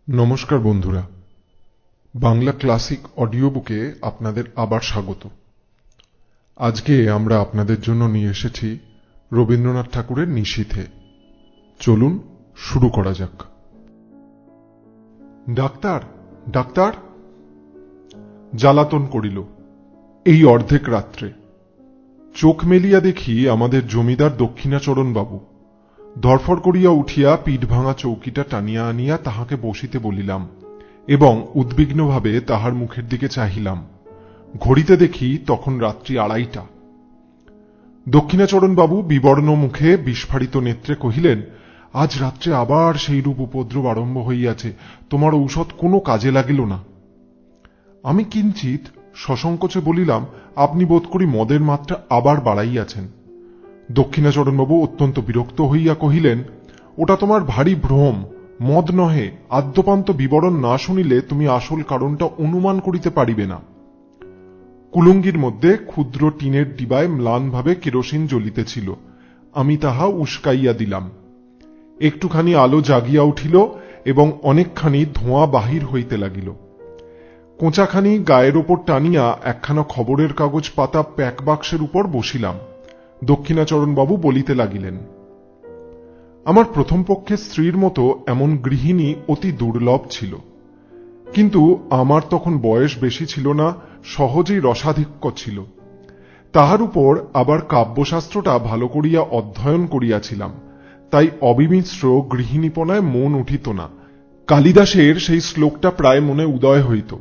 নমস্কার বন্ধুরা, Bangla classic audio বুকে আপনাদের আবার স্বাগত। আজকে আমরা আপনাদের জন্য নিয়ে এসেছি রবীন্দ্রনাথ ঠাকুরের নিশীথে। চলুন শুরু করা যাক। ডাক্তার, ডাক্তার জ্বালাতন করিল এই অর্ধেক রাত্রে। চোখ মেলিয়া দেখি আমাদের জমিদার দক্ষিণাচরণ বাবু। ধরফর করিয়া উঠিয়া পিঠ ভাঙা চৌকিটা টানিয়া আনিয়া তাহাকে বসিতে বলিলাম এবং উদ্বিগ্নভাবে তাহার মুখের দিকে চাহিলাম। ঘড়িতে দেখি তখন রাত্রি 2:30। দক্ষিণাচরণ বাবু বিবর্ণ মুখে বিস্ফারিত নেত্রে কহিলেন, আজ রাত্রে আবার সেইরূপ উপদ্রব আরম্ভ হইয়াছে, তোমার ঔষধ কোনো কাজে লাগিল না। আমি কিঞ্চিত সসংকোচে বলিলাম, আপনি বোধ করি মদের মাত্রা আবার বাড়াইয়াছেন। দক্ষিণাচরণবাবু অত্যন্ত বিরক্ত হইয়া কহিলেন, ওটা তোমার ভারী ভ্রম, মদ নহে। আদ্যপান্ত বিবরণ না শুনিলে তুমি আসল কারণটা অনুমান করিতে পারিবে না। কুলুঙ্গির মধ্যে ক্ষুদ্র টিনের ডিবায় ম্লানভাবে কেরোসিন জ্বলিতেছিল। আমি তাহা উস্কাইয়া দিলাম। একটুখানি আলো জাগিয়া উঠিল এবং অনেকখানি ধোঁয়া বাহির হইতে লাগিল। কোঁচাখানি গায়ের ওপর টানিয়া একখানা খবরের কাগজ পাতা প্যাক বাক্সের উপর বসিলাম। দক্ষিণাচরণবাবু বলিতে লাগিলেন, আমার প্রথম পক্ষে স্ত্রীর মতো এমন গৃহিণী অতি দুর্লভ ছিল, কিন্তু আমার তখন বয়স বেশি ছিল না, সহজেই রসাধিক্য ছিল। তাহার উপর আবার কাব্যশাস্ত্রটা ভালো করিয়া অধ্যয়ন করিয়াছিলাম, তাই অবিমিশ্র গৃহিণীপনায় মন উঠিত না। কালিদাসের সেই শ্লোকটা প্রায় মনে উদয় হইত,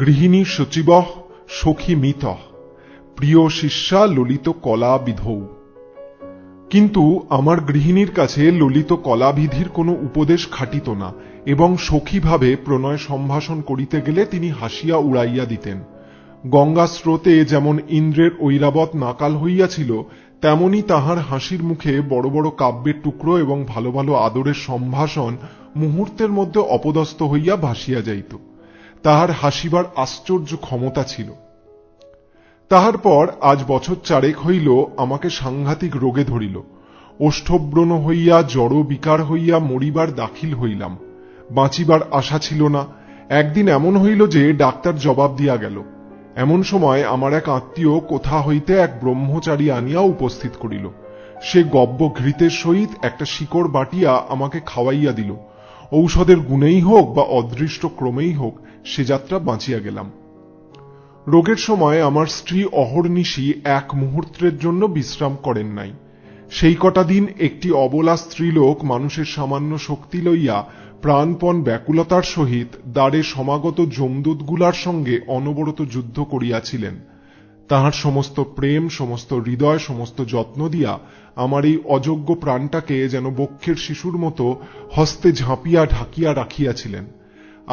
গৃহিণী সচিবঃ সখী মিতঃ প্রিয় শিষ্যা ললিত কলা বিধৌ। কিন্তু আমার গৃহিণীর কাছে ললিত কলাবিধির কোনো উপদেশ খাটিত না এবং সখীভাবে প্রণয় সম্ভাষণ করিতে গেলে তিনি হাসিয়া উড়াইয়া দিতেন। গঙ্গা স্রোতে যেমন ইন্দ্রের ঐরাবত নাকাল হইয়াছিল, তেমনি তাহার হাসির মুখে বড় বড় কাব্যের টুকরো এবং ভালো ভালো আদরের সম্ভাষণ মুহূর্তের মধ্যে অপদস্থ হইয়া ভাসিয়া যাইত। তাহার হাসিবার আশ্চর্য ক্ষমতা ছিল। তাহার পর আজ বছর 4 হইল আমাকে সাংঘাতিক রোগে ধরিল। ওষ্ঠব্রণ হইয়া জড় বিকার হইয়া মরিবার দাখিল হইলাম। বাঁচিবার আশা ছিল না। একদিন এমন হইল যে ডাক্তার জবাব দিয়া গেল। এমন সময় আমার এক আত্মীয় কোথা হইতে এক ব্রহ্মচারী আনিয়া উপস্থিত করিল। সে গব্য ঘৃতের সহিত একটা শিকড় বাটিয়া আমাকে খাওয়াইয়া দিল। ঔষধের গুণেই হোক বা অদৃষ্ট ক্রমেই হোক, সে যাত্রা বাঁচিয়া গেলাম। রোগের সময় আমার স্ত্রী অহর্নিশি এক মুহূর্তের জন্য বিশ্রাম করেন নাই। সেই কটা দিন একটি অবলা স্ত্রীলোক মানুষের সামান্য শক্তি লইয়া প্রাণপণ ব্যাকুলতার সহিত দ্বারে সমাগত যমদূতগুলার সঙ্গে অনবরত যুদ্ধ করিয়াছিলেন। তাহার সমস্ত প্রেম, সমস্ত হৃদয়, সমস্ত যত্ন দিয়া আমার এই অযোগ্য প্রাণটাকে যেন বক্ষের শিশুর মতো হস্তে ঝাঁপিয়া ঢাকিয়া রাখিয়াছিলেন।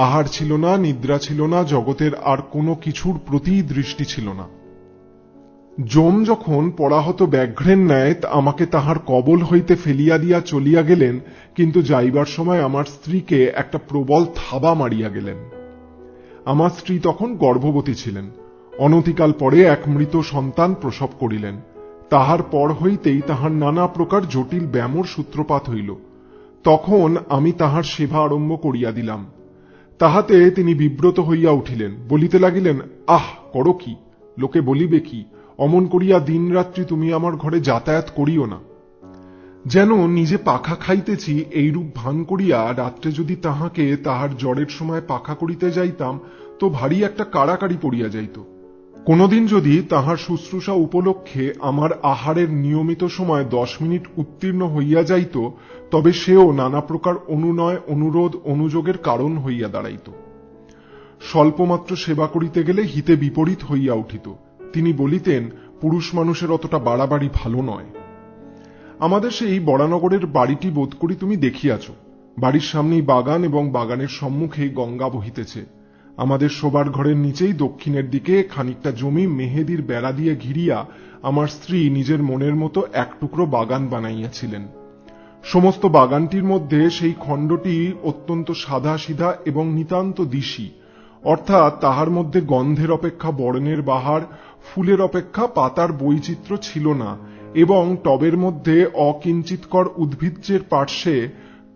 আহার ছিল না, নিদ্রা ছিল না, জগতের আর কোনো কিছুর প্রতি দৃষ্টি ছিল না। যম যখন পরাহত ব্যাঘ্রের ন্যায় আমাকে তাহার কবল হইতে ফেলিয়া দিয়া চলিয়া গেলেন, কিন্তু যাইবার সময় আমার স্ত্রীকে একটা প্রবল থাবা মারিয়া গেলেন। আমার স্ত্রী তখন গর্ভবতী ছিলেন। অনতিকাল পরে এক মৃত সন্তান প্রসব করিলেন। তাহার পর হইতেই তাহার নানা প্রকার জটিল ব্যামোর সূত্রপাত হইল। তখন আমি তাহার সেবা আরম্ভ করিয়া দিলাম। তাহাতে তিনি বিব্রত হইয়া উঠিলেন, বলিতে লাগিলেন, আহ, করো কি, লোকে বলিবে কি, অমন করিয়া দিন রাত্রি তুমি আমার ঘরে যাতায়াত করিও না। যেন নিজে পাখা খাইতেছি এইরূপ ভান করিয়া রাত্রে যদি তাহাকে তাহার জ্বরের সময় পাখা করিতে যাইতাম, তো ভারী একটা কাড়াকাড়ি পড়িয়া যাইত। কোনদিন যদি তাহার শুশ্রূষা উপলক্ষে আমার আহারের নিয়মিত সময় 10 মিনিট উত্তীর্ণ হইয়া যাইত, তবে সেও নানা প্রকার অনুনয়, অনুরোধ, অনুযোগের কারণ হইয়া দাঁড়াইত। স্বল্পমাত্র সেবা করিতে গেলে হিতে বিপরীত হইয়া উঠিত। তিনি বলিতেন, পুরুষ মানুষের অতটা বাড়াবাড়ি ভালো নয়। আমাদের সেই বরানগরের বাড়িটি বোধ করি তুমি দেখিয়াছ। বাড়ির সামনেই বাগান এবং বাগানের সম্মুখেই গঙ্গা বহিতেছে। আমাদের শোবার ঘরের নিচেই দক্ষিণের দিকে খানিকটা জমি মেহেদির বেড়া দিয়ে ঘিরিয়া আমার স্ত্রী নিজের মনের মতো এক টুকরো বাগান বানাইয়াছিলেন। সমস্ত বাগানটির মধ্যে সেই খণ্ডটি অত্যন্ত সাদা সিধা এবং নিতান্ত দিশি, অর্থাৎ তাহার মধ্যে গন্ধের অপেক্ষা বর্ণের বাহার, ফুলের অপেক্ষা পাতার বৈচিত্র্য ছিল না, এবং টবের মধ্যে অকিঞ্চিৎকর উদ্ভিজ্জের পার্শ্বে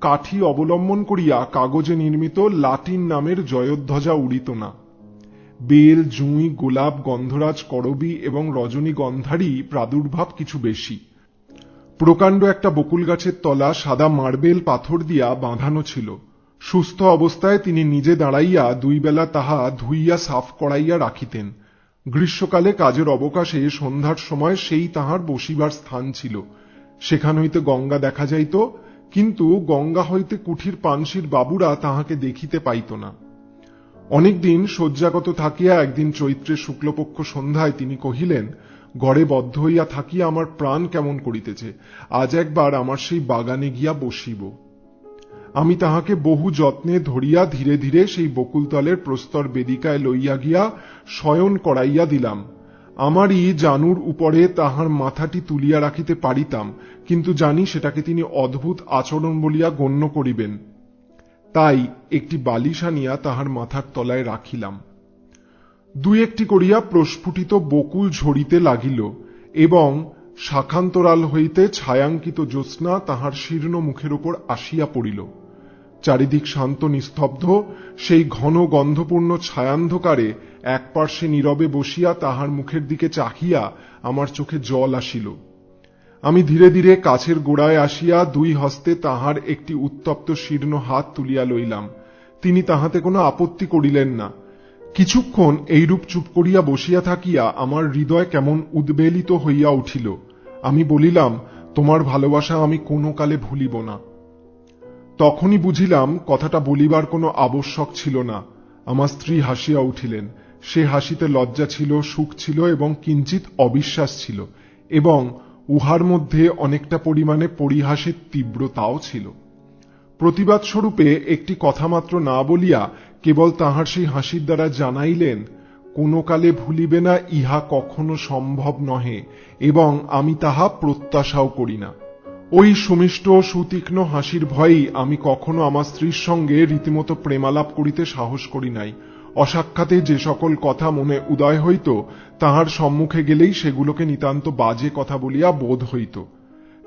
কাঠি অবলম্বন করিয়া কাগজে নির্মিত লাটিন নামের জয়ধ্বজা উড়িত না। বেল, জুঁই, গোলাপ, গন্ধরাজ, করবী এবং রজনীগন্ধারই প্রাদুর্ভাব কিছু বেশি। প্রকাণ্ড একটা বকুল গাছের তলা সাদা মার্বেল পাথর দিয়া বাঁধানো ছিল। সুস্থ অবস্থায় তিনি নিজে দাঁড়াইয়া দুই বেলা তাহা ধুইয়া সাফ করাইয়া রাখিতেন। গ্রীষ্মকালে কাজের অবকাশে সন্ধ্যার সময় সেই তাহার বসিবার স্থান ছিল। সেখান হইতে গঙ্গা দেখা যাইত, কিন্তু গঙ্গা হইতে কুঠির পানসির বাবুরা তাহাকে দেখিতে পাইত না। অনেকদিন শয্যাগত থাকিয়া একদিন চৈত্রের শুক্লপক্ষ সন্ধ্যায় তিনি কহিলেন, গড়ে বদ্ধ হইয়া থাকিয়া আমার প্রাণ কেমন করিতেছে, আজ একবার আমার সেই বাগানে গিয়া বসিব। আমি তাহাকে বহু যত্নে ধরিয়া ধীরে ধীরে সেই বকুলতলের প্রস্তর বেদিকায় লইয়া গিয়া শয়ন করাইয়া দিলাম। আমারই জানুর উপরে তাহার মাথাটি তুলিয়া রাখিতে পারিতাম, কিন্তু জানি সেটাকে তিনি অদ্ভুত আচরণ বলিয়া গণ্য করিবেন। তাই একটি বালিশ আনিয়া তাহার মাথার তলায় রাখিলাম। দুই একটি করিয়া প্রস্ফুটিত বকুল ঝরিতে লাগিল এবং শাখান্তরাল হইতে ছায়াঙ্কিত জ্যোৎস্না তাহার শীর্ণ মুখের উপর আসিয়া পড়িল। চারিদিক শান্ত নিস্তব্ধ। সেই ঘন গন্ধপূর্ণ ছায়ান্ধকারে এক পার্শ্বে নীরবে বসিয়া তাহার মুখের দিকে চাহিয়া আমার চোখে জল আসিল। আমি ধীরে ধীরে কাছের গোড়ায় আসিয়া দুই হস্তে তাহার একটি উত্তপ্ত শীর্ণ হাত তুলিয়া লইলাম। তিনি তাহাতে কোনো আপত্তি করিলেন না। কিছুক্ষণ এইরূপ চুপ করিয়া বসিয়া থাকিয়া আমার হৃদয় কেমন উদ্বেলিত হইয়া উঠিল। আমি বলিলাম, তোমার ভালোবাসা আমি কোনো কালে ভুলিব না। তখনই বুঝিলাম কথাটা বলিবার কোনো আবশ্যক ছিল না। আমার স্ত্রী হাসিয়া উঠিলেন। সে হাসিতে লজ্জা ছিল, সুখ ছিল এবং কিঞ্চিত অবিশ্বাস ছিল, এবং উহার মধ্যে অনেকটা পরিমাণে পরিহাসের তীব্রতাও ছিল। প্রতিবাদ স্বরূপে একটি কথা মাত্র না বলিয়া কেবল তাহার সেই হাসির দ্বারা জানাইলেন, কোনো কালে ভুলিবে না ইহা কখনো সম্ভব নহে, এবং আমি তাহা প্রত্যাশাও করি না। ওই সুমিষ্ট সুতীক্ষ্ণ হাসির ভয়েই আমি কখনো আমার স্ত্রীর সঙ্গে রীতিমতো প্রেমালাপ করিতে সাহস করি নাই। অসাক্ষাতে যে সকল কথা মনে উদয় হইত, তাহার সম্মুখে গেলেই সেগুলোকে নিতান্ত বাজে কথা বলিয়া বোধ হইত।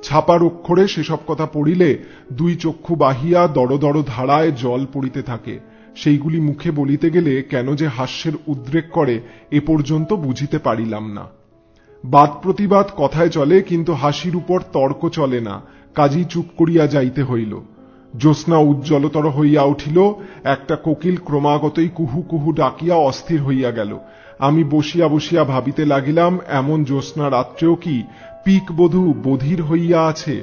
ছাপার অক্ষরে সেসব কথা পড়িলে দুই চক্ষু বাহিয়া দড় দড় ধারায় জল পড়িতে থাকে। সেইগুলি মুখে বলিতে গেলে কেন যে হাস্যের উদ্রেক করে এ পর্যন্ত বুঝিতে পারিলাম না। বাদ প্রতিবাদ কথায় চলে, কিন্তু হাসির উপর তর্ক চলে না। কাজী চুপ করিয়া যাইতে হইল। জ্যোৎস্না উজ্জ্বলতর হইয়া উঠিল। একটা কোকিল ক্রমাগতই কুহু কুহু ডাকিয়া অস্থির হইয়া গেল। আমি বসিয়া বসিয়া ভাবিতে লাগিলাম, এমন জ্যোৎস্না রাত্রেও কি পিকবধূ বধির হইয়া আছে?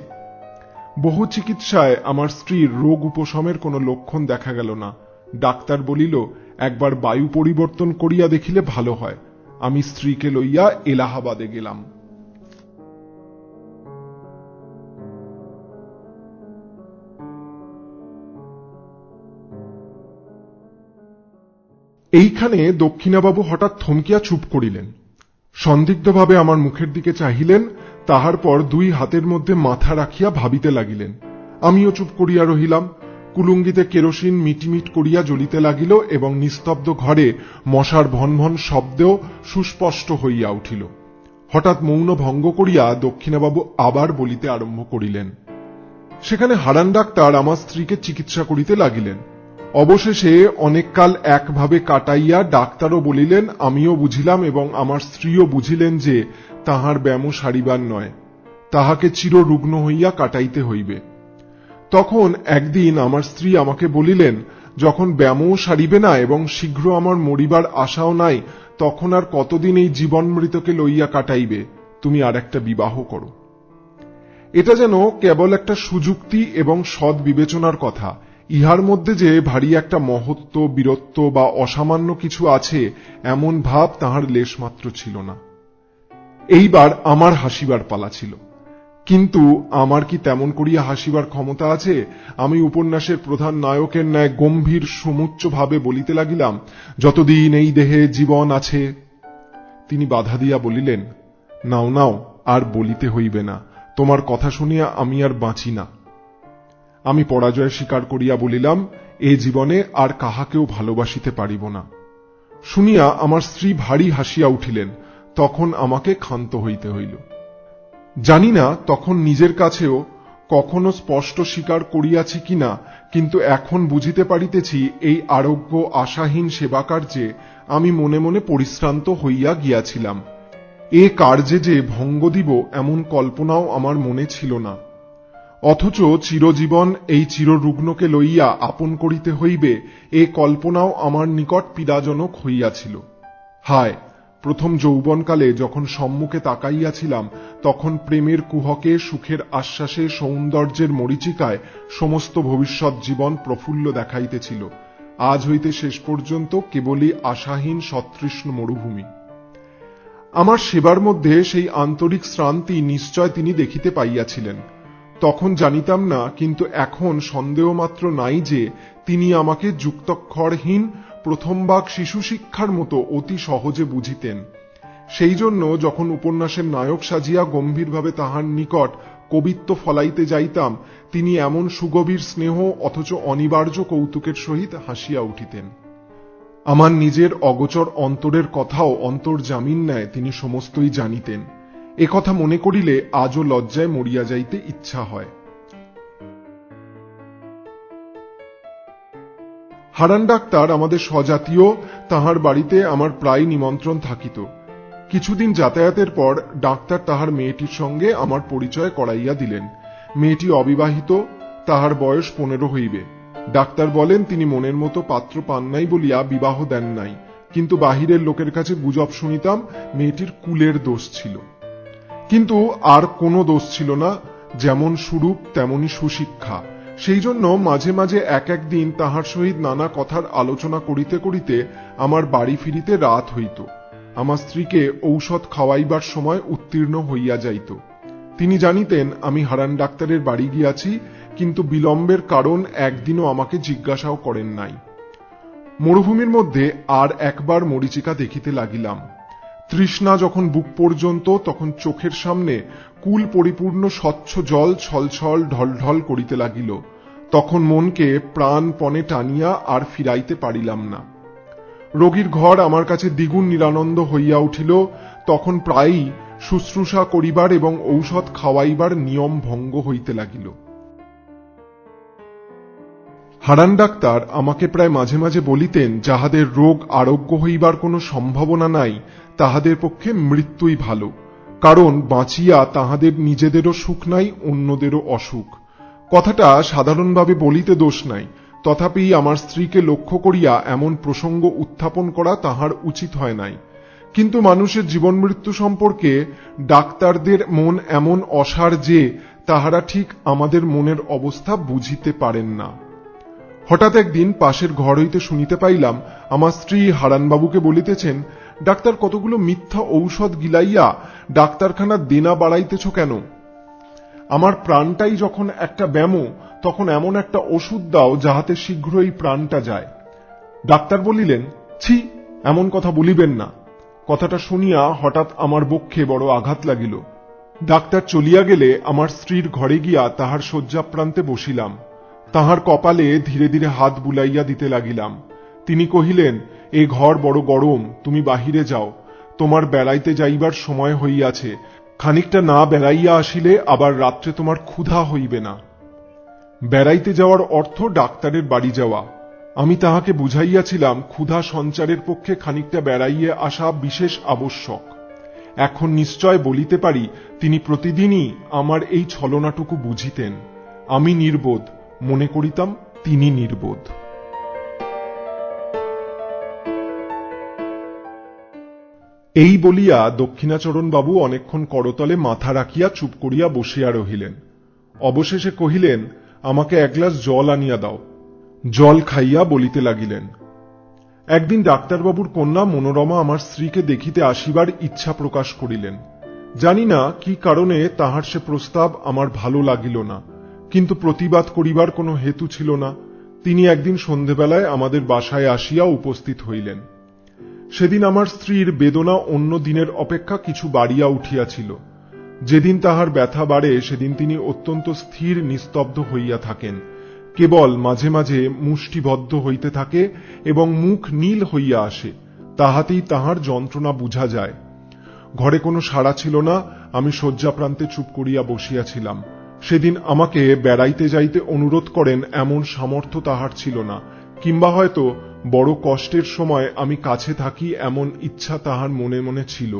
বহু চিকিৎসায় আমার স্ত্রীর রোগ উপশমের কোনো লক্ষণ দেখা গেল না। ডাক্তার বলিল, একবার বায়ু পরিবর্তন করিয়া দেখিলে ভালো হয়। আমি স্ত্রীকে লইয়া এলাহাবাদে গেলাম। এইখানে দক্ষিণাবাবু হঠাৎ থমকিয়া চুপ করিলেন। সন্দিগ্ধভাবে আমার মুখের দিকে চাহিলেন। তাহার পর দুই হাতের মধ্যে মাথা রাখিয়া ভাবিতে লাগিলেন। আমিও চুপ করিয়া রহিলাম। কুলুঙ্গিতে কেরোসিন মিটমিট করিয়া জ্বলিতে লাগিল এবং নিস্তব্ধ ঘরে মশার ভনভন শব্দেও সুস্পষ্ট হইয়া উঠিল। হঠাৎ মৌন ভঙ্গ করিয়া দক্ষিণাবাবু আবার বলিতে আরম্ভ করিলেন। সেখানে হারান ডাক্তার আমার স্ত্রীকে চিকিৎসা করিতে লাগিলেন। অবশেষে অনেককাল একভাবে কাটাইয়া ডাক্তারও বলিলেন, আমিও বুঝিলাম এবং আমার স্ত্রীও বুঝিলেন যে তাহার ব্যামো সারিবার নয়, তাহাকে চিররুগ্ন হইয়া কাটাইতে হইবে। তখন একদিন আমার স্ত্রী আমাকে বলিলেন, যখন ব্যামো সারিবে না এবং শীঘ্র আমার মরিবার আশাও নাই, তখন আর কতদিন এই জীবন মৃতকে লইয়া কাটাইবে? তুমি আর একটা বিবাহ করো। এটা যেন কেবল একটা সুযুক্তি এবং সৎ বিবেচনার কথা। ইহার মধ্যে যে ভারী একটা মহত্ব, বীরত্ব বা অসামান্য কিছু আছে, এমন ভাব তাহার লেশমাত্র ছিল না। এইবার আমার হাসিবার পালা ছিল। কিন্তু আমার কি তেমন করিয়া হাসিবার ক্ষমতা আছে? আমি উপন্যাসের প্রধান নায়কের ন্যায় গম্ভীর সমুচ্চ ভাবে বলিতে লাগিলাম, যতদিন এই দেহে জীবন আছে। তিনি বাধা দিয়া বলিলেন, নাও নাও, আর বলিতে হইবে না। তোমার কথা শুনিয়া আমি আর বাঁচি না। আমি পরাজয় স্বীকার করিয়া বলিলাম, এ জীবনে আর কাহাকেও ভালোবাসিতে পারিব না। শুনিয়া আমার স্ত্রী ভারী হাসিয়া উঠিলেন। তখন আমাকে ক্ষান্ত হইতে হইল। জানি না তখন নিজের কাছেও কখনো স্পষ্ট স্বীকার করিয়াছি কিনা, কিন্তু এখন বুঝিতে পারিতেছি এই আরোগ্য আশাহীন সেবাকার্যে আমি মনে মনে পরিশ্রান্ত হইয়া গিয়াছিলাম। এ কার্যে যে ভঙ্গ দিব এমন কল্পনাও আমার মনে ছিল না। অথচ চিরজীবন এই চিররুগ্নকে লইয়া আপন করিতে হইবে এ কল্পনাও আমার নিকট পীড়াজনক হইয়াছিল। হায়, প্রথম যৌবনকালে যখন সম্মুখে তাকাইয়াছিলাম, তখন প্রেমের কুহকে, সুখের আশ্বাসে, সৌন্দর্যের মরীচিকায় সমস্ত ভবিষ্যৎ জীবন প্রফুল্ল দেখাইতেছিল। আজ হইতে শেষ পর্যন্ত কেবলই আশাহীন সতৃষ্ণ মরুভূমি। আমার সেবার মধ্যে সেই আন্তরিক শ্রান্তি নিশ্চয় তিনি দেখিতে পাইয়াছিলেন। তখন জানিতাম না, কিন্তু এখন সন্দেহমাত্র নাই যে তিনি আমাকে যুক্তক্ষরহীন প্রথম ভাগ শিশু শিক্ষার মতো অতি সহজে বুঝিতেন। সেই জন্য যখন উপন্যাসের নায়ক সাজিয়া গম্ভীরভাবে তাহার নিকট কবিত্ব ফলাইতে যাইতাম, তিনি এমন সুগভীর স্নেহ অথচ অনিবার্য কৌতুকের সহিত হাসিয়া উঠিতেন। আমার নিজের অগোচর অন্তরের কথাও অন্তর্জামিন ন্যায় তিনি সমস্তই জানিতেন। এ কথা মনে করিলে আজও লজ্জায় মরিয়া যাইতে ইচ্ছা হয়। হারান ডাক্তার আমাদের স্বজাতীয়, তাহার বাড়িতে আমার প্রায় নিমন্ত্রণ থাকিত। কিছুদিন যাতায়াতের পর ডাক্তার তাহার মেয়েটির সঙ্গে আমার পরিচয় করাইয়া দিলেন। মেয়েটি অবিবাহিত, তাহার বয়স 15 হইবে। ডাক্তার বলেন তিনি মনের মতো পাত্র পান নাই বলিয়া বিবাহ দেন নাই, কিন্তু বাহিরের লোকের কাছে গুজব শুনিতাম মেয়েটির কুলের দোষ ছিল। কিন্তু আর কোনো দোষ ছিল না, যেমন সুরূপ তেমনি সুশিক্ষা। সেই জন্য মাঝে মাঝে এক এক দিন তাহার সহিত নানা কথার আলোচনা করিতে করিতে আমার বাড়ি ফিরিতে রাত হইত। আমার স্ত্রীকে ঔষধ খাওয়াইবার সময় উত্তীর্ণ হইয়া যাইত। তিনি জানিতেন আমি হারান ডাক্তারের বাড়ি গিয়াছি, কিন্তু বিলম্বের কারণ একদিনও আমাকে জিজ্ঞাসাও করেন নাই। মরুভূমির মধ্যে আর একবার মরীচিকা দেখিতে লাগিলাম। তৃষ্ণা যখন বুক পর্যন্ত, তখন চোখের সামনে কুল পরিপূর্ণ স্বচ্ছ জল ছলছল ঢলঢল করিতে লাগিল। তখন মনকে প্রাণপণে টানিয়া আর ফিরাইতে পারিলাম না। রোগীর ঘর আমার কাছে দ্বিগুণ নিরানন্দ হইয়া উঠিল। তখন প্রায়ই শুশ্রূষা করিবার এবং ঔষধ খাওয়াইবার নিয়ম ভঙ্গ হইতে লাগিল। হারান ডাক্তার আমাকে প্রায় মাঝে মাঝে বলিতেন, যাহাদের রোগ আরোগ্য হইবার কোনো সম্ভাবনা নাই তাহাদের পক্ষে মৃত্যুই ভালো, কারণ বাঁচিয়া তাহাদের নিজেদেরও সুখ নাই, অন্যদেরও অসুখ। কথাটা সাধারণভাবে বলিতে দোষ নাই, তথাপি আমার স্ত্রীকে লক্ষ্য করিয়া এমন প্রসঙ্গ উত্থাপন করা তাহার উচিত হয় নাই। কিন্তু মানুষের জীবন মৃত্যু সম্পর্কে ডাক্তারদের মন এমন অসার যে তাহারা ঠিক আমাদের মনের অবস্থা বুঝিতে পারেন না। হঠাৎ একদিন পাশের ঘর হইতে শুনিতে পাইলাম আমার স্ত্রী হারানবাবুকে বলিতেছেন, ডাক্তার কতগুলো মিথ্যা ঔষধ গিলাইয়া ডাক্তারখানার দেনা বাড়াইতেছ কেন? আমার প্রাণটাই যখন একটা ব্যামো, তখন এমন একটা ওষুধ দাও যাহাতে শীঘ্রই প্রাণটা যায়। ডাক্তার বলিলেন, ছি, এমন কথা বলিবেন না। কথাটা শুনিয়া হঠাৎ আমার বক্ষে বড় আঘাত লাগিল। ডাক্তার চলিয়া গেলে আমার স্ত্রীর ঘরে গিয়া তাহার শয্যাপ্রান্তে বসিলাম। তাহার কপালে ধীরে ধীরে হাত বুলাইয়া দিতে লাগিলাম। তিনি কহিলেন, এ ঘর বড় গরম, তুমি বাহিরে যাও, তোমার বেড়াইতে যাইবার সময় হইয়াছে। খানিকটা না বেড়াইয়া আসিলে আবার রাত্রে তোমার ক্ষুধা হইবে না। বেড়াইতে যাওয়ার অর্থ ডাক্তারের বাড়ি যাওয়া। আমি তাহাকে বুঝাইয়াছিলাম ক্ষুধা সঞ্চারের পক্ষে খানিকটা বেড়াইয়ে আসা বিশেষ আবশ্যক। এখন নিশ্চয় বলিতে পারি তিনি প্রতিদিনই আমার এই ছলনাটুকু বুঝিতেন। আমি নির্বোধ, মনে করিতাম তিনি নির্বোধ। এই বলিয়া দক্ষিণাচরণ বাবু অনেকক্ষণ করতলে মাথা রাখিয়া চুপ করিয়া বসিয়া রহিলেন। অবশেষে কহিলেন, আমাকে এক গ্লাস জল আনিয়া দাও। জল খাইয়া বলিতে লাগিলেন, একদিন ডাক্তারবাবুর কন্যা মনোরমা আমার স্ত্রীকে দেখিতে আসিবার ইচ্ছা প্রকাশ করিলেন। জানি না কি কারণে তাহার সে প্রস্তাব আমার ভালো লাগিল না, কিন্তু প্রতিবাদ করিবার কোনো হেতু ছিল না। তিনি একদিন সন্ধেবেলায় আমাদের বাসায় আসিয়া উপস্থিত হইলেন। সেদিন আমার স্ত্রীর বেদনা অন্য দিনের অপেক্ষা কিছু বাড়িয়া উঠিয়াছিল। যেদিন তাহার ব্যথা বাড়ে সেদিন তিনি অত্যন্ত স্থির নিস্তব্ধ হইয়া থাকেন। কেবল মাঝে মাঝে মুষ্টিবদ্ধ হইতে থাকে এবং মুখ নীল হইয়া আসে, তাহাতেই তাহার যন্ত্রণা বুঝা যায়। ঘরে কোনো সাড়া ছিল না। আমি শয্যাপ্রান্তে চুপ করিয়া বসিয়াছিলাম। সেদিন আমাকে বেড়াইতে যাইতে অনুরোধ করেন এমন সামর্থ্য তাহার ছিল না, কিংবা হয়তো বড় কষ্টের সময় আমি কাছে থাকি এমন ইচ্ছা তাহার মনে মনে ছিল।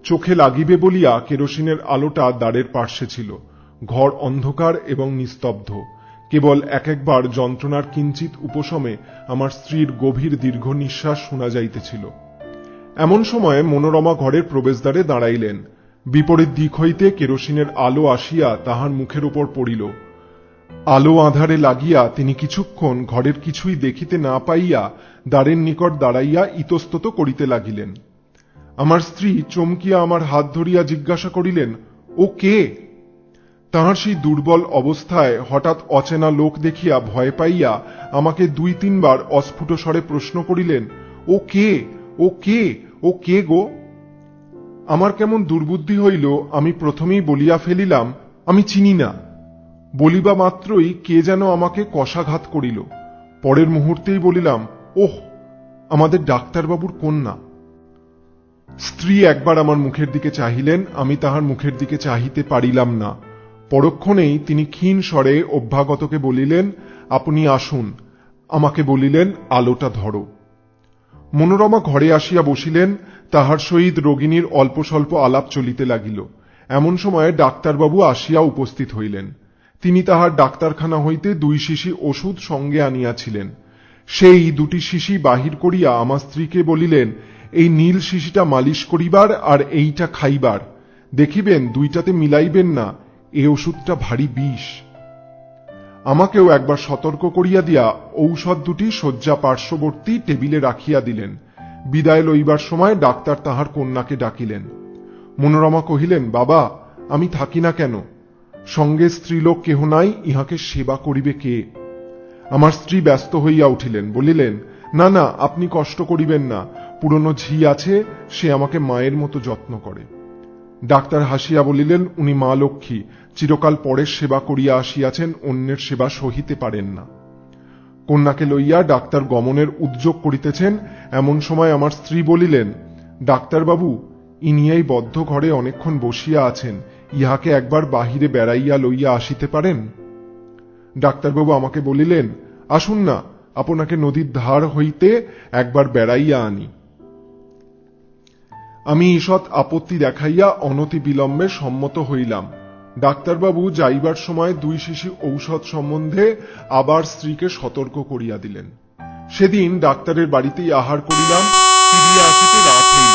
চোখে লাগিবে বলিয়া কেরোসিনের আলোটা দ্বারের পার্শ্বে ছিল। ঘর অন্ধকার এবং নিস্তব্ধ। কেবল এক একবার যন্ত্রণার কিঞ্চিত উপশমে আমার স্ত্রীর গভীর দীর্ঘ নিঃশ্বাস শোনা যাইতেছিল। এমন সময় মনোরমা ঘরের প্রবেশদ্বারে দাঁড়াইলেন। বিপরীত দিক হইতে কেরোসিনের আলো আসিয়া তাহার মুখের উপর পড়িল। আলো আঁধারে লাগিয়া তিনি কিছুক্ষণ ঘরের কিছুই দেখিতে না পাইয়া দ্বারের নিকট দাঁড়াইয়া ইতস্তত করিতে লাগিলেন। আমার স্ত্রী চমকিয়া আমার হাত ধরিয়া জিজ্ঞাসা করিলেন, ও কে? তাহার সেই দুর্বল অবস্থায় হঠাৎ অচেনা লোক দেখিয়া ভয় পাইয়া আমাকে ২-৩ বার অস্ফুট স্বরে প্রশ্ন করিলেন, ও কে, ও কে, ও কে গো? আমার কেমন দুর্বুদ্ধি হইল, আমি প্রথমেই বলিয়া ফেলিলাম, আমি চিনি না। বলিবা মাত্রই কে যেন আমাকে কষাঘাত করিল। পরের মুহূর্তেই বলিলাম, ওহ, আমাদের ডাক্তারবাবুর কন্যা। স্ত্রী একবার আমার মুখের দিকে চাহিলেন, আমি তাহার মুখের দিকে চাহিতে পারিলাম না। পরক্ষণেই তিনি ক্ষীণ স্বরে অভ্যাগতকে বলিলেন, আপনি আসুন। আমাকে বলিলেন, আলোটা ধরো। মনোরমা ঘরে আসিয়া বসিলেন। তাহার সহিত রোগিণীর অল্প স্বল্প আলাপ চলিতে লাগিল। এমন সময় ডাক্তারবাবু আসিয়া উপস্থিত হইলেন। তিনি তাহার ডাক্তারখানা হইতে 2 শিশি ওষুধ সঙ্গে আনিয়াছিলেন। সেই 2টি শিশি বাহির করিয়া আমার স্ত্রীকে বলিলেন, এই নীল শিশিটা মালিশ করিবার আর এইটা খাইবার। দেখিবেন 2টাতে মিলাইবেন না, এ ওষুধটা ভারী বিষ। আমাকেও একবার সতর্ক করিয়া দিয়া ঔষধ 2টি শয্যা পার্শ্ববর্তী টেবিলে রাখিয়া দিলেন। বিদায় লইবার সময় ডাক্তার তাহার কন্যাকে ডাকিলেন। মনোরমা কহিলেন, বাবা, আমি থাকি না কেন? সঙ্গে স্ত্রীলোক কেহ নাই, ইহাকে সেবা করিবে কে? আমার স্ত্রী ব্যস্ত হইয়া উঠিলেন, বলিলেন, না না, আপনি কষ্ট করিবেন না, পুরনো ঝি আছে, সে আমাকে মায়ের মতো যত্ন করে। ডাক্তার হাসিয়া বলিলেন, উনি মা লক্ষ্মী, চিরকাল পরের সেবা করিয়া আসিয়াছেন, অন্যের সেবা সহিতে পারেন না। কন্যাকে লইয়া ডাক্তার গমনের উদ্যোগ করিতেছেন। এমন সময় আমার স্ত্রী বলিলেন, ডাক্তারবাবু, ইনি এই বদ্ধ ঘরে অনেকক্ষণ বসিয়া আছেন, ইহাকে একবার বাহিরে বেড়াইয়া লইয়া আসিতে পারেন? ডাক্তারবাবু আমাকে বলিলেন, আসুন না, আপনাকে নদীর ধার হইতে একবার বেড়াইয়া আনি। আমি ঈষৎ আপত্তি দেখাইয়া অনতি বিলম্বে সম্মত হইলাম। ডাক্তারবাবু যাইবার সময় 2 শিশি ঔষধ সম্বন্ধে আবার স্ত্রীকে সতর্ক করিয়া দিলেন। সেদিন ডাক্তারের বাড়িতেই আহার করিলাম। টেবিলে আসিতে রাত হইল।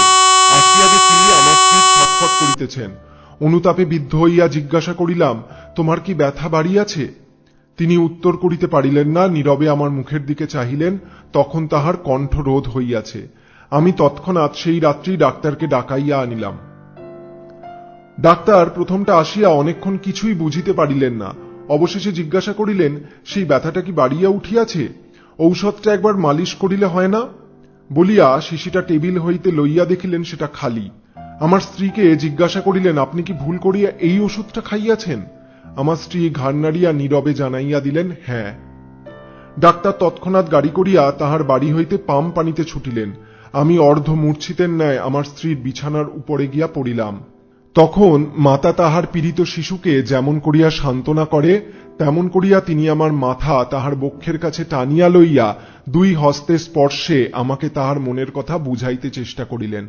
আসিয়া দেখি আমার স্ত্রী ছটফট করিতেছেন। অনুতাপে বিদ্ধ হইয়া জিজ্ঞাসা করিলাম, তোমার কি ব্যথা বাড়িয়াছে? তিনি উত্তর করিতে পারিলেন না, নীরবে আমার মুখের দিকে চাহিলেন। তখন তাহার কণ্ঠ রোধ হইয়াছে। আমি তৎক্ষণাৎ সেই রাত্রি ডাক্তারকে ডাকাইয়া আনিলাম। ডাক্তার প্রথমটা আসিয়া অনেকক্ষণ কিছুই বুঝিতে পারিলেন না। অবশেষে জিজ্ঞাসা করিলেন, সেই ব্যথাটা কি বাড়িয়া উঠিয়াছে? ঔষধটা একবার মালিশ করিলে হয় না? বলিয়া শিশিটা টেবিল হইতে লইয়া দেখিলেন সেটা খালি। আমার স্ত্রীকে জিজ্ঞাসা করিলেন, আপনি কি ভুল করিয়া এই ওষুধটা খাইয়াছেন? আমার স্ত্রী ঘাড় নাড়িয়া নীরবে জানাইয়া দিলেন, হ্যাঁ। ডাক্তার তৎক্ষণাৎ গাড়ি করিয়া তাহার বাড়ি হইতে পাম পানিতে ছুটিলেন। আমি অর্ধ মূর্ছিতের ন্যায় আমার স্ত্রীর বিছানার উপরে গিয়া পড়িলাম। তখন মাতা তাহার পীড়িত শিশুকে যেমন করিয়া সান্ত্বনা করে, তেমন করিয়া তিনি আমার মাথা তাহার বক্ষের কাছে টানিয়া লইয়া 2 হস্তে স্পর্শে আমাকে তাহার মনের কথা বুঝাইতে চেষ্টা করিলেন।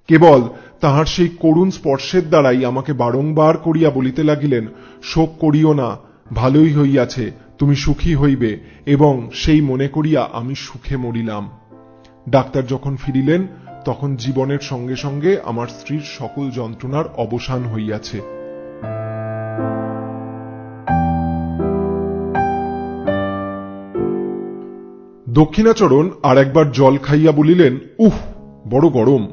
কেবল তাহার সেই করুণ স্পর্শের দ্বারাই আমাকে বারংবার করিয়া বলিতে লাগিলেন, শোক করিও না, ভালোই হইয়াছে, তুমি সুখী হইবে। এবং সেই মনে করিয়া আমি সুখে মরিলাম। ডাক্তার যখন ফিরিলেন, তখন জীবনের সঙ্গে সঙ্গে আমার স্ত্রীর সকল যন্ত্রণার অবসান হইয়াছে। দক্ষিণাচরণ আর একবার জল খাইয়া বলিলেন, উহ, বড় গরম।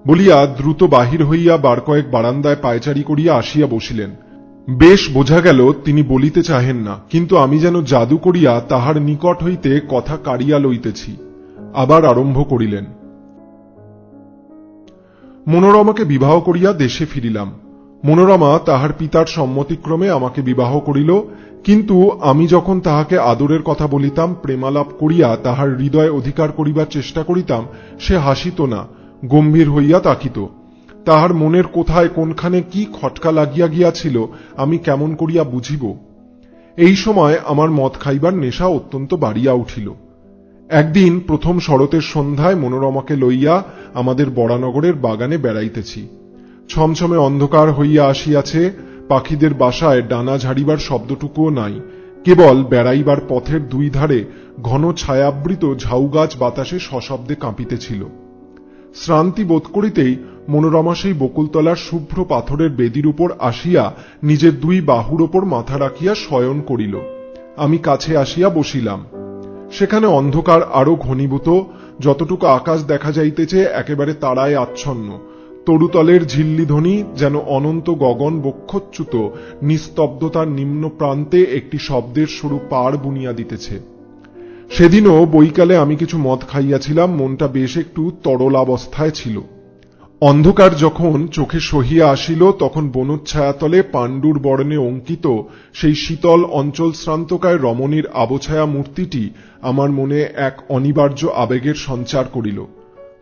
বলিয়া দ্রুত বাহির হইয়া বার কয়েক বারান্দায় পায়চারি করিয়া আসিয়া বসিলেন। বেশ বোঝা গেল তিনি বলিতে চাহেন না, কিন্তু আমি যেন জাদু করিয়া তাহার নিকট হইতে কথা কাড়িয়া লইতেছি। আবার আরম্ভ করিলেন, মনোরমাকে বিবাহ করিয়া দেশে ফিরিলাম। মনোরমা তাহার পিতার সম্মতিক্রমে আমাকে বিবাহ করিল। কিন্তু আমি যখন তাহাকে আদরের কথা বলিতাম, প্রেমালাপ করিয়া তাহার হৃদয় অধিকার করিবার চেষ্টা করিতাম, সে হাসিত না, গম্ভীর হইয়া তাকিত। তাহার মনের কোথায় কোনখানে কি খটকা লাগিয়া গিয়াছিল আমি কেমন করিয়া বুঝিব। এই সময় আমার মদ খাইবার নেশা অত্যন্ত বাড়িয়া উঠিল। একদিন প্রথম শরতের সন্ধ্যায় মনোরমাকে লইয়া আমাদের বরানগরের বাগানে বেড়াইতেছি। ছমছমে অন্ধকার হইয়া আসিয়াছে, পাখিদের বাসায় ডানা ঝাড়িবার শব্দটুকুও নাই, কেবল বেড়াইবার পথের দুই ধারে ঘন ছায়াবৃত ঝাউগাছ বাতাসে সশব্দে কাঁপিতেছিল। শ্রান্তি বোধ করিতেই মনোরমা সেই বকুলতলার শুভ্র পাথরের বেদির উপর আসিয়া নিজের দুই বাহুর ওপর মাথা রাখিয়া শয়ন করিল। আমি কাছে আসিয়া বসিলাম। সেখানে অন্ধকার আরো ঘনীভূত, যতটুকু আকাশ দেখা যাইতেছে একেবারে তারায় আচ্ছন্ন। তরুতলের ঝিল্লিধ্বনি যেন অনন্ত গগন বক্ষচ্যুত নিস্তব্ধতার নিম্ন প্রান্তে একটি শব্দের শুরু পার বুনিয়া দিতেছে। সেদিনও বৈকালে আমি কিছু মদ খাইয়াছিলাম, মনটা বেশ একটু তরলাবস্থায় ছিল। অন্ধকার যখন চোখে সহিয়া আসিল তখন বনচ্ছায়াতলে পাণ্ডুর বর্ণে অঙ্কিত সেই শীতল অঞ্চল শ্রান্তকায় রমণীর আবছায়া মূর্তিটি আমার মনে এক অনিবার্য আবেগের সঞ্চার করিল।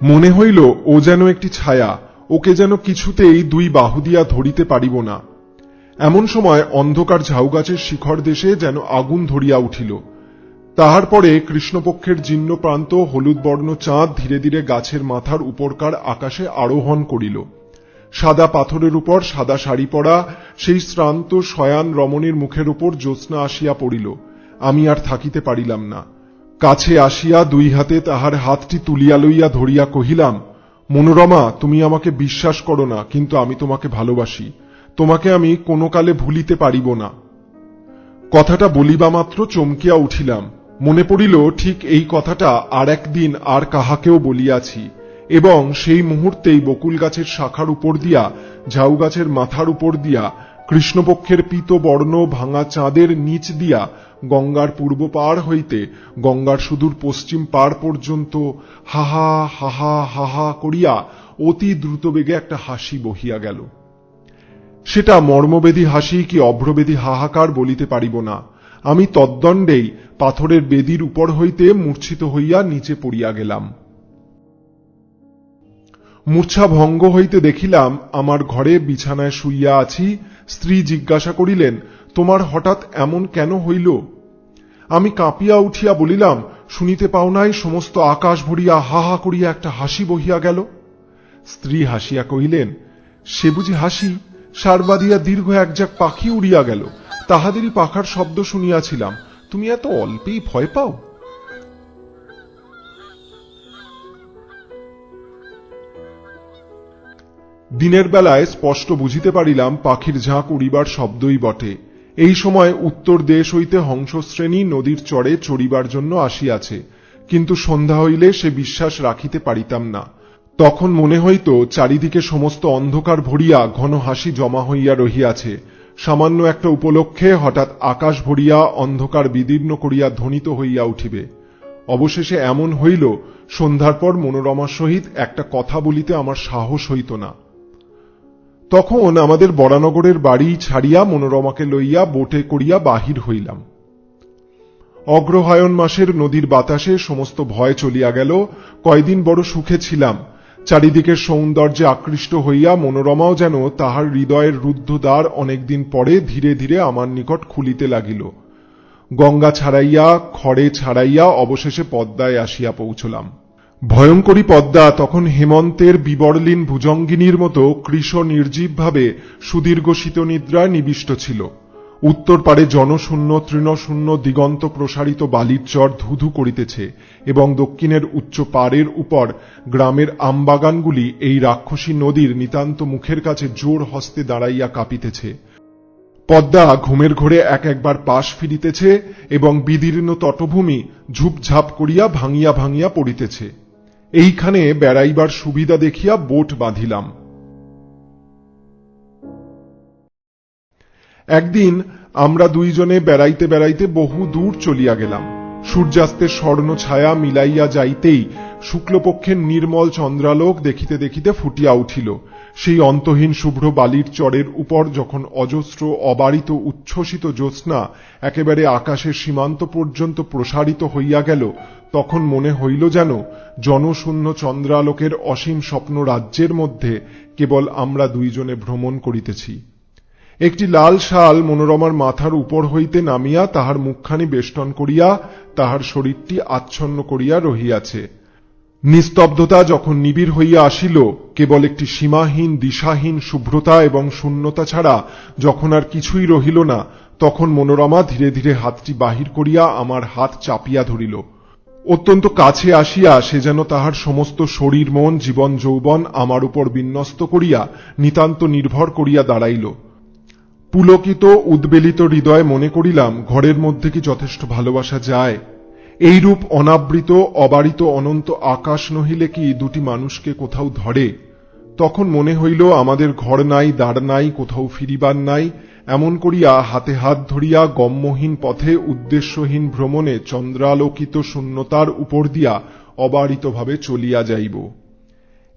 মনে হইল ও যেন একটি ছায়া, ওকে যেন কিছুতেই দুই বাহু দিয়া ধরিতে পারিব না। এমন সময় অন্ধকার ঝাউগাছের শিখর দেশে যেন আগুন ধরিয়া উঠিল। তাহার পরে কৃষ্ণপক্ষের জীর্ণ প্রান্ত হলুদ বর্ণ চাঁদ ধীরে ধীরে গাছের মাথার উপরকার আকাশে আরোহণ করিল। সাদা পাথরের উপর সাদা শাড়ি পরা সেই শ্রান্ত শয়ান রমণীর মুখের উপর জ্যোৎস্না আসিয়া পড়িল। আমি আর থাকিতে পারিলাম না। কাছে আসিয়া দুই হাতে তাহার হাতটি তুলিয়া লইয়া ধরিয়া কহিলাম, মনোরমা, তুমি আমাকে বিশ্বাস করো না, কিন্তু আমি তোমাকে ভালোবাসি। তোমাকে আমি কোনো কালে ভুলিতে পারিব না। কথাটা বলিবা মাত্র চমকিয়া উঠিলাম। মনে পড়িল ঠিক এই কথাটা আর একদিন আর কাহাকেও বলিয়াছি, এবং সেই মুহূর্তেই বকুল গাছের শাখার উপর দিয়া, ঝাউ গাছের মাথার উপর দিয়া, কৃষ্ণপক্ষের পীত বর্ণ ভাঙা চাঁদের নিচ দিয়া গঙ্গার পূর্ব পার হইতে গঙ্গার সুদূর পশ্চিম পার পর্যন্ত হাহা হাহা হাহা করিয়া অতি দ্রুত বেগে একটা হাসি বহিয়া গেল। সেটা মর্মবেদী হাসি কি অভ্রবেদী হাহাকার বলিতে পারিব না। আমি তদ্দণ্ডেই পাথরের বেদির উপর হইতে মূর্ছিত হইয়া নিচে পড়িয়া গেলাম। মূর্ছা ভঙ্গ হইতে দেখিলাম আমার ঘরে বিছানায় শুইয়া আছি। স্ত্রী জিজ্ঞাসা করিলেন, তোমার হঠাৎ এমন কেন হইল? আমি কাঁপিয়া উঠিয়া বলিলাম, শুনিতে পাও নাই সমস্ত আকাশ ভরিয়া হাহা করিয়া একটা হাসি বহিয়া গেল? স্ত্রী হাসিয়া কহিলেন, সে বুঝি হাসি? সার বাঁধিয়া দীর্ঘ একঝাঁক পাখি উড়িয়া গেল, তাহাদেরই পাখার শব্দ শুনিয়াছিলাম। তুমি এত অল্পেই ভয় পাও? দিনের বেলায় স্পষ্ট বুঝিতে পারিলাম পাখির ঝাঁক উড়িবার শব্দই বটে। এই সময় উত্তর দেশ হইতে হংসশ্রেণী নদীর চরে চড়িবার জন্য আসিয়াছে, কিন্তু সন্ধ্যা হইলে সে বিশ্বাস রাখিতে পারিতাম না। তখন মনে হইত চারিদিকে সমস্ত অন্ধকার ভরিয়া ঘন হাসি জমা হইয়া রহিয়াছে। সামান্য একটা উপলক্ষে হঠাৎ আকাশ ভরিয়া অন্ধকার বিদীর্ণ করিয়া ধ্বনিত হইয়া উঠিবে। অবশেষে এমন হইল, সন্ধ্যার পর মনোরমার সহিত একটা কথা বলিতে আমার সাহস হইত না। তখন আমাদের বরানগরের বাড়ি ছাড়িয়া মনোরমাকে লইয়া বোটে করিয়া বাহির হইলাম। অগ্রহায়ণ মাসের নদীর বাতাসে সমস্ত ভয় চলিয়া গেল। কয়দিন বড় সুখে ছিলাম। চারিদিকের সৌন্দর্যে আকৃষ্ট হইয়া মনোরমাও যেন তাহার হৃদয়ের রুদ্ধ দ্বার অনেকদিন পরে ধীরে ধীরে আমার নিকট খুলিতে লাগিল। গঙ্গা ছাড়াইয়া খড়ে ছাড়াইয়া অবশেষে পদ্মায় আসিয়া পৌঁছলাম। ভয়ঙ্করী পদ্মা তখন হেমন্তের বিবর্লীন ভুজঙ্গিনীর মতো কৃশ নির্জীবভাবে সুদীর্ঘ শীতনিদ্রায় নিবিষ্ট ছিল। উত্তর পারে জনশূন্য তৃণশূন্য দিগন্ত প্রসারিত বালির চর ধুধু করিতেছে, এবং দক্ষিণের উচ্চ পাড়ের উপর গ্রামের আমবাগানগুলি এই রাক্ষসী নদীর নিতান্ত মুখের কাছে জোর হস্তে দাঁড়াইয়া কাঁপিতেছে। পদ্মা ঘুমের ঘোরে এক একবার পাশ ফিরিতেছে, এবং বিদীর্ণ তটভূমি ঝুপঝাপ করিয়া ভাঙিয়া ভাঙিয়া পড়িতেছে। এইখানে বেড়াইবার সুবিধা দেখিয়া বোট বাঁধিলাম। একদিন আমরা দুইজনে বেড়াইতে বেড়াইতে বহু দূর চলিয়া গেলাম। সূর্যাস্তের স্বর্ণ ছায়া মিলাইয়া যাইতেই শুক্লপক্ষের নির্মল চন্দ্রালোক দেখিতে দেখিতে ফুটিয়া উঠিল। সেই অন্তহীন শুভ্র বালির চরের উপর যখন অজস্র অবারিত উচ্ছ্বসিত জ্যোৎস্না একেবারে আকাশের সীমান্ত পর্যন্ত প্রসারিত হইয়া গেল, তখন মনে হইল যেন জনশূন্য চন্দ্রালোকের অসীম স্বপ্ন রাজ্যের মধ্যে কেবল আমরা দুইজনে ভ্রমণ করিতেছি। একটি লাল শাল মনোরমার মাথার উপর হইতে নামিয়া তাহার মুখখানি বেষ্টন করিয়া তাহার শরীরটি আচ্ছন্ন করিয়া রহিয়াছে। নিস্তব্ধতা যখন নিবিড় হইয়া আসিল, কেবল একটি সীমাহীন দিশাহীন শুভ্রতা এবং শূন্যতা ছাড়া যখন আর কিছুই রহিল না, তখন মনোরমা ধীরে ধীরে হাতটি বাহির করিয়া আমার হাত চাপিয়া ধরিল। অত্যন্ত কাছে আসিয়া সে যেন তাহার সমস্ত শরীর মন জীবন যৌবন আমার উপর বিন্যস্ত করিয়া নিতান্ত নির্ভর করিয়া দাঁড়াইল। পুলকিত উদ্বেলিত হৃদয়ে মনে করিলাম, ঘরের মধ্যে কি যথেষ্ট ভালোবাসা যায়? এইরূপ অনাবৃত অবারিত অনন্ত আকাশ নহিলে কি দুটি মানুষকে কোথাও ধরে? তখন মনে হইল আমাদের ঘর নাই, দ্বার নাই, কোথাও ফিরিবার নাই। এমন করিয়া হাতে হাত ধরিয়া গম্যহীন পথে উদ্দেশ্যহীন ভ্রমণে চন্দ্রালোকিত শূন্যতার উপর দিয়া অবারিতভাবে চলিয়া যাইব।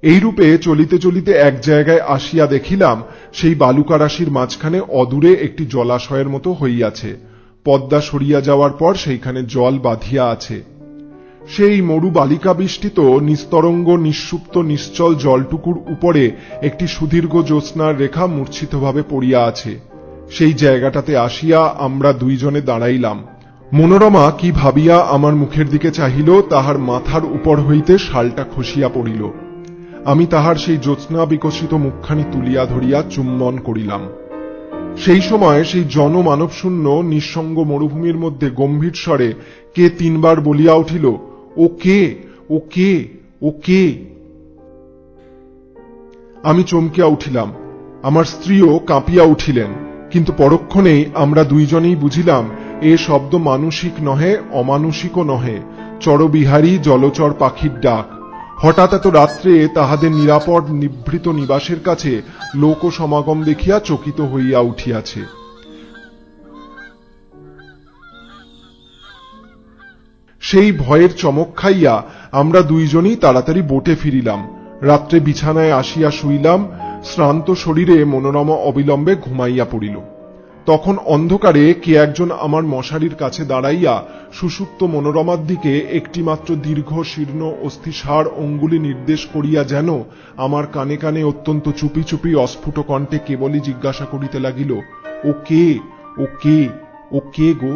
এইরূপে চলিতে চলিতে এক জায়গায় আসিয়া দেখিলাম, সেই বালুকারাশির মাঝখানে অদূরে একটি জলাশয়ের মতো হইয়াছে। পদ্মা সরিয়া যাওয়ার পর সেইখানে জল বাঁধিয়া আছে। সেই মরু বালিকা বৃষ্টিত নিস্তরঙ্গ নিঃসুপ্ত নিশ্চল জলটুকুর উপরে একটি সুদীর্ঘ জ্যোৎস্নার রেখা মূর্ছিতভাবে পড়িয়া আছে। সেই জায়গাটাতে আসিয়া আমরা দুইজনে দাঁড়াইলাম। মনোরমা কি ভাবিয়া আমার মুখের দিকে চাহিল, তাহার মাথার উপর হইতে শালটা খসিয়া পড়িল। আমি তাহার সেই জ্যোৎস্না বিকশিত মুখখানি তুলিয়া ধরিয়া চুম্বন করিলাম। সেই সময় সেই জনমানবশূন্য নিঃসঙ্গ মরুভূমির মধ্যে গম্ভীর স্বরে কে তিনবার বলিয়া উঠিল, ও কে, ও কে, ও কে। আমি চমকিয়া উঠিলাম, আমার স্ত্রীও কাঁপিয়া উঠিলেন। কিন্তু পরক্ষণেই আমরা দুইজনেই বুঝিলাম, এ শব্দ মানসিক নহে, অমানুষিকও নহে, চরবিহারী জলচর পাখির ডাক। হঠাৎ এত রাত্রে তাহাদের নিরাপদ নিভৃত নিবাসের কাছে লোক সমাগম দেখিয়া চকিত হইয়া উঠিয়াছে। সেই ভয়ের চমক খাইয়া আমরা দুইজনই তাড়াতাড়ি বোটে ফিরিলাম। রাত্রে বিছানায় আসিয়া শুইলাম। শ্রান্ত শরীরে মনোরমা অবিলম্বে ঘুমাইয়া পড়িল। তখন অন্ধকারে কে একজন আমার মশারির কাছে দাঁড়াইয়া সুষুপ্ত মনোরমার দিকে একটিমাত্র দীর্ঘ শীর্ণ অস্থিসার অঙ্গুলি নির্দেশ করিয়া যেন আমার কানে কানে অত্যন্ত চুপি চুপি অস্ফুট কণ্ঠে কেবলই জিজ্ঞাসা করিতে লাগিল, ও কে, ও কে, ও কে গো?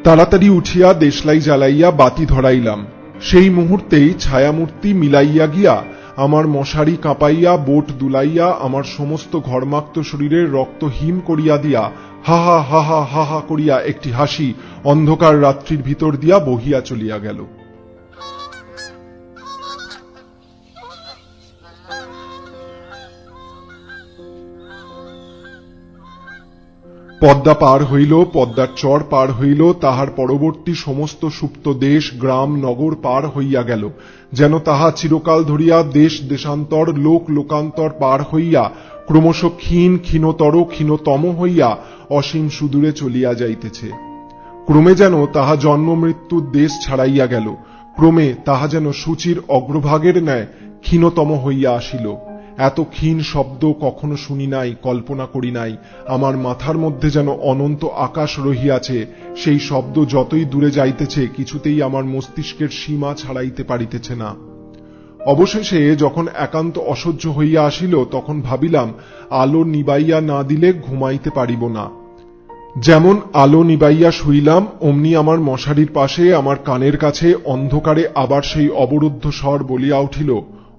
তাড়াতাড়ি উঠিয়া দেশলাই জ্বালাইয়া বাতি ধরাইলাম। সেই মুহূর্তেই ছায়ামূর্তি মিলাইয়া গিয়া আমার মশারি কাঁপাইয়া বোট দুলাইয়া আমার সমস্ত ঘর্মাক্ত শরীরের রক্ত হিম করিয়া দিয়া হা হা হা হা হা হা করিয়া একটি হাসি অন্ধকার রাত্রির ভিতর দিয়া বহিয়া চলিয়া গেল। পদ্মা পার হইল, পদ্মার চর পার হইল, তাহার পরবর্তী সমস্ত সুপ্ত দেশ গ্রাম নগর পার হইয়া গেল, যেন তাহা চিরকাল ধরিয়া দেশ দেশান্তর লোক লোকান্তর পার হইয়া ক্রমশ ক্ষীণ ক্ষীণতর ক্ষীণতম হইয়া অসীম সুদূরে চলিয়া যাইতেছে। ক্রমে যেন তাহা জন্ম মৃত্যুর দেশ ছাড়াইয়া গেল, ক্রমে তাহা যেন সূচির অগ্রভাগের ন্যায় ক্ষীণতম হইয়া আসিল। এত ক্ষীণ শব্দ কখনো শুনি নাই, কল্পনা করি নাই। আমার মাথার মধ্যে যেন অনন্ত আকাশ রহিয়াছে। সেই শব্দ যতই দূরে যাইতেছে, কিছুতেই আমার মস্তিষ্কের সীমা ছাড়াইতে পারিতেছে না। অবশেষে যখন একান্ত অসহ্য হইয়া আসিল, তখন ভাবিলাম আলো নিবাইয়া না দিলে ঘুমাইতে পারিব না। যেমন আলো নিবাইয়া শুইলাম, অমনি আমার মশারির পাশে আমার কানের কাছে অন্ধকারে আবার সেই অবরুদ্ধ স্বর বলিয়া উঠিল,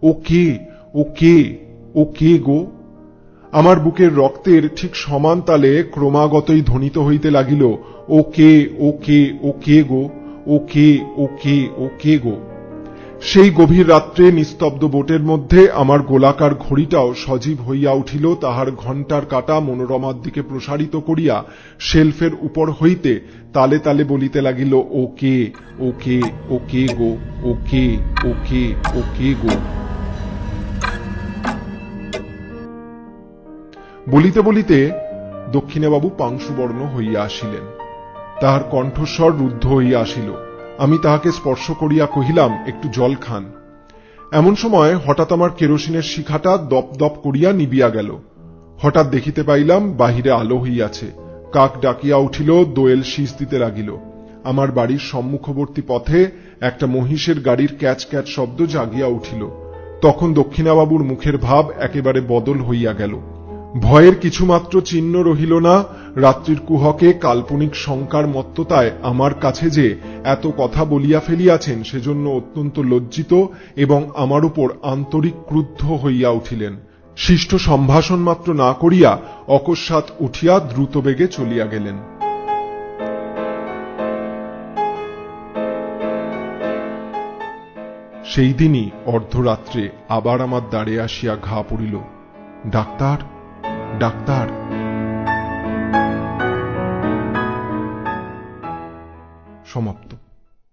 ও কে, ও কে, ও কে গো? আমার বুকের রক্তের ঠিক সমান তালে ক্রমাগতই ধ্বনিত হইতে লাগিল, ও কে, ও কে, ও কে গো, ও কে, ও কে, ও কে গো। সেই গভীর রাত্রে নিস্তব্ধ বোটের মধ্যে আমার গোলাকার ঘড়িটাও সজীব হইয়া উঠিল। তাহার ঘণ্টার কাঁটা মনোরমার দিকে প্রসারিত করিয়া শেলফের উপর হইতে তালে তালে বলিতে লাগিল, ও কে, ও কে, ও কে গো, ও কে, ও কে, ও কে গো। বলিতে বলিতে দক্ষিণেবাবু পাংশুবর্ণ হইয়া আসিলেন। তাহার কণ্ঠস্বর রুদ্ধ হইয়া আসিল। আমি তাহাকে স্পর্শ করিয়া কহিলাম, একটু জল খান। এমন সময় হঠাৎ আমার কেরোসিনের শিখাটা দপ দপ করিয়া নিবিয়া গেল। হঠাৎ দেখিতে পাইলাম বাহিরে আলো হইয়াছে। কাক ডাকিয়া উঠিল, দোয়েল শীষ দিতে লাগিল। আমার বাড়ির সম্মুখবর্তী পথে একটা মহিষের গাড়ির ক্যাচ ক্যাচ শব্দ জাগিয়া উঠিল। তখন দক্ষিণাবাবুর মুখের ভাব একেবারে বদল হইয়া গেল। ভয়ের কিছুমাত্র চিহ্ন রহিল না। রাত্রির কুহকে কাল্পনিক শঙ্কার মত্ততায় আমার কাছে যে এত কথা বলিয়া ফেলিয়াছেন সেজন্য অত্যন্ত লজ্জিত এবং আমার উপর আন্তরিক ক্রুদ্ধ হইয়া উঠিলেন। শিষ্ট সম্ভাষণ মাত্র না করিয়া অকস্মাৎ উঠিয়া দ্রুত বেগে চলিয়া গেলেন। সেই দিনই অর্ধরাত্রে আবার আমার দ্বারে আসিয়া ঘা পড়িল, ডাক্তার ডাক্তার। সমাপ্ত।